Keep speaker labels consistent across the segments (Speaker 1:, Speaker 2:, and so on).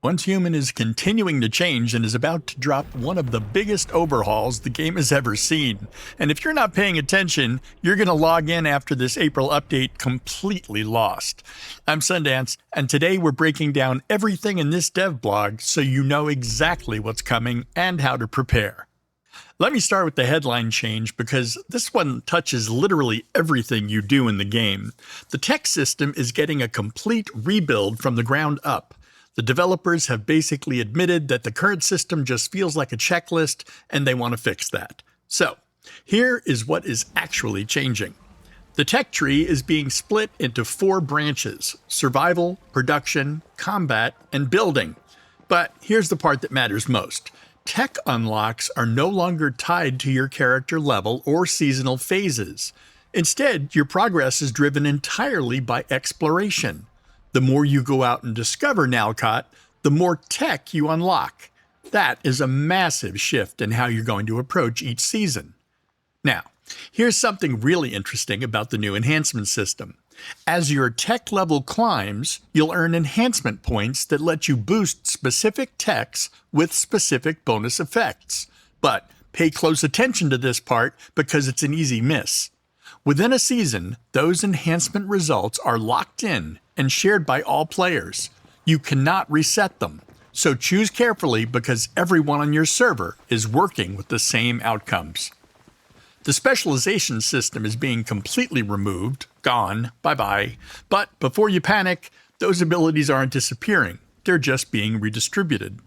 Speaker 1: Once Human is continuing to change and is about to drop one of the biggest overhauls the game has ever seen. And if you're not paying attention, you're going to log in after this April update completely lost. I'm Sundance, and today we're breaking down everything in this dev blog so you know exactly what's coming and how to prepare. Let me start with the headline change because this one touches literally everything you do in the game. The tech system is getting a complete rebuild from the ground up. The developers have basically admitted that the current system just feels like a checklist and they want to fix that. So, here is what is actually changing. The tech tree is being split into 4 branches: survival, production, combat, and building. But here's the part that matters most. Tech unlocks are no longer tied to your character level or seasonal phases. Instead, your progress is driven entirely by exploration. The more you go out and discover Nalcott, the more tech you unlock. That is a massive shift in how you're going to approach each season. Now, here's something really interesting about the new enhancement system. As your tech level climbs, you'll earn enhancement points that let you boost specific techs with specific bonus effects. But pay close attention to this part because it's an easy miss. Within a season, those enhancement results are locked in and shared by all players. You cannot reset them, so choose carefully because everyone on your server is working with the same outcomes. The specialization system is being completely removed, gone, bye-bye, but before you panic, those abilities aren't disappearing, they're just being redistributed.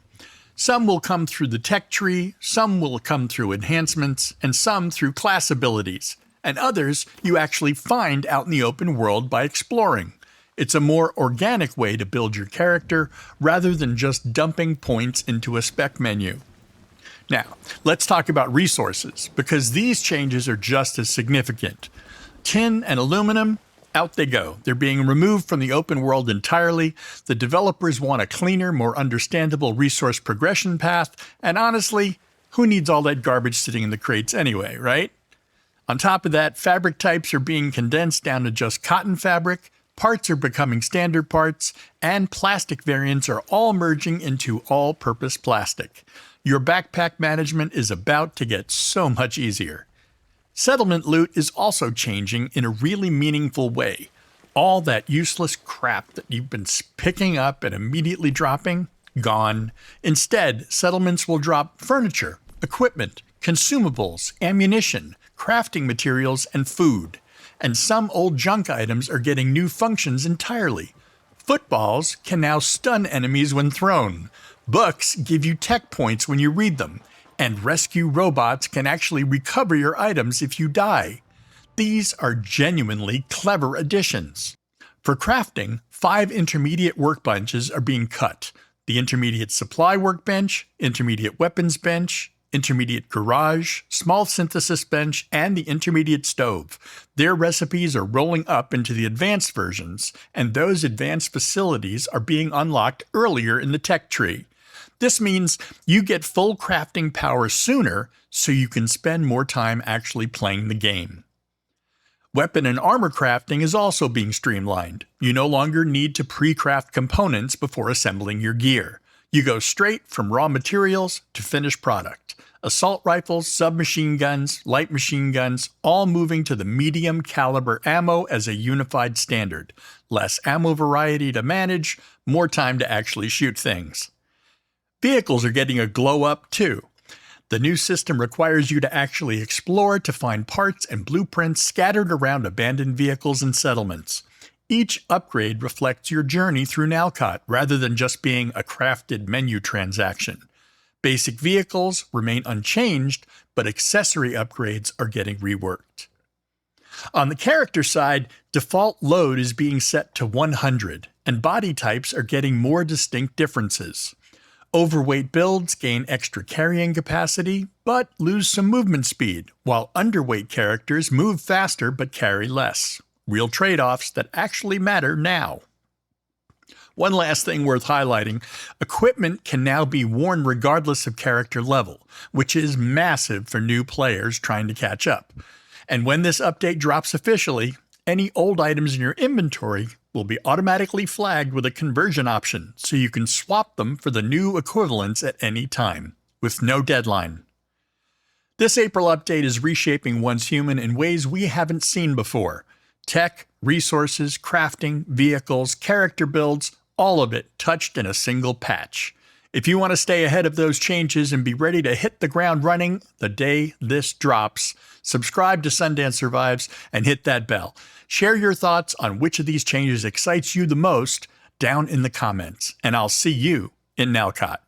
Speaker 1: Some will come through the tech tree, some will come through enhancements, and some through class abilities, and others you actually find out in the open world by exploring. It's a more organic way to build your character rather than just dumping points into a spec menu. Now, let's talk about resources, because these changes are just as significant. Tin and aluminum, out they go. They're being removed from the open world entirely. The developers want a cleaner, more understandable resource progression path, and honestly, who needs all that garbage sitting in the crates anyway, right? On top of that, fabric types are being condensed down to just cotton fabric, parts are becoming standard parts, and plastic variants are all merging into all-purpose plastic. Your backpack management is about to get so much easier. Settlement loot is also changing in a really meaningful way. All that useless crap that you've been picking up and immediately dropping, gone. Instead, settlements will drop furniture, equipment, consumables, ammunition, crafting materials, and food. And some old junk items are getting new functions entirely. Footballs can now stun enemies when thrown. Books give you tech points when you read them. And rescue robots can actually recover your items if you die. These are genuinely clever additions. For crafting, 5 intermediate workbenches are being cut. The intermediate supply workbench, intermediate weapons bench, intermediate garage, small synthesis bench, and the intermediate stove. Their recipes are rolling up into the advanced versions, and those advanced facilities are being unlocked earlier in the tech tree. This means you get full crafting power sooner, so you can spend more time actually playing the game. Weapon and armor crafting is also being streamlined. You no longer need to pre-craft components before assembling your gear. You go straight from raw materials to finished product. Assault rifles, submachine guns, light machine guns, all moving to the medium caliber ammo as a unified standard. Less ammo variety to manage, more time to actually shoot things. Vehicles are getting a glow up too. The new system requires you to actually explore to find parts and blueprints scattered around abandoned vehicles and settlements. Each upgrade reflects your journey through Nalcott rather than just being a crafted menu transaction. Basic vehicles remain unchanged, but accessory upgrades are getting reworked. On the character side, default load is being set to 100, and body types are getting more distinct differences. Overweight builds gain extra carrying capacity, but lose some movement speed, while underweight characters move faster but carry less. Real trade-offs that actually matter now. One last thing worth highlighting, equipment can now be worn regardless of character level, which is massive for new players trying to catch up. And when this update drops officially, any old items in your inventory will be automatically flagged with a conversion option so you can swap them for the new equivalents at any time, with no deadline. This April update is reshaping Once Human in ways we haven't seen before. Tech, resources, crafting, vehicles, character builds, all of it touched in a single patch. If you want to stay ahead of those changes and be ready to hit the ground running the day this drops, subscribe to Sundance Survives and hit that bell. Share your thoughts on which of these changes excites you the most down in the comments, and I'll see you in Nalcott.